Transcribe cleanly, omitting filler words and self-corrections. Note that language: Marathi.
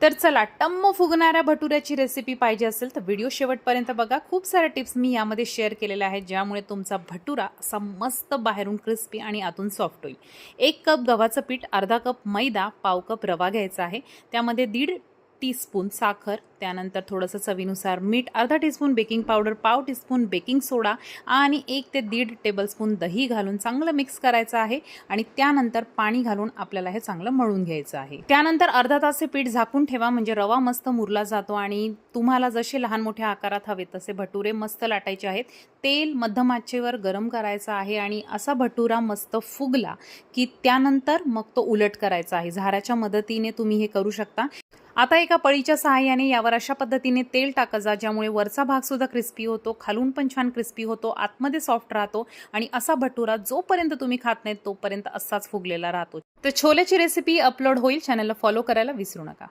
तर चला, टम्म फुगणाऱ्या भटुऱ्याची रेसिपी पाहिजे असेल तर व्हिडिओ शेवटपर्यंत बघा. खूप साऱ्या टिप्स मी यामध्ये शेअर केलेल्या आहेत, ज्यामुळे तुमचा भटुरा असा मस्त बाहेरून क्रिस्पी आणि आतून सॉफ्ट होईल. 1 कप गव्हाचं पीठ, अर्धा कप मैदा, पाव कप रवा घ्यायचा आहे. त्यामध्ये 1.5 टीस्पून साखर, त्यानंतर थोडंसं चवीनुसार मीठ, अर्धा टीस्पून बेकिंग पावडर, पाव टीस्पून बेकिंग सोडा आणि 1 ते 1.5 टेबलस्पून दही घालून चांगलं मिक्स करायचं आहे. आणि त्यानंतर पाणी घालून आपल्याला हे चांगलं मळून घ्यायचं आहे. त्यानंतर अर्धा तास हे पीठ झाकून ठेवा, म्हणजे रवा मस्त मुरला जातो आणि तुम्हाला जसे लहान मोठ्या आकारात हवे तसे भटुरे मस्त लाटायचे आहेत. तेल मध्यम आचेवर गरम करायचं आहे आणि असा भटुरा मस्त फुगला की त्यानंतर मग तो उलट करायचा आहे. झाऱ्याच्या मदतीने तुम्ही हे करू शकता. आता एका पळीच्या सहाय्याने यावर अशा पद्धतीने तेल टाका जा, ज्यामुळे वरचा भाग सुद्धा क्रिस्पी होतो, खालून पण छान क्रिस्पी होतो, आतमध्ये सॉफ्ट राहतो आणि असा भटुरा जोपर्यंत तुम्ही खात नाहीत तोपर्यंत असाच फुगलेला राहतो. तर छोलेची रेसिपी अपलोड होईल, चॅनलला फॉलो करायला विसरू नका.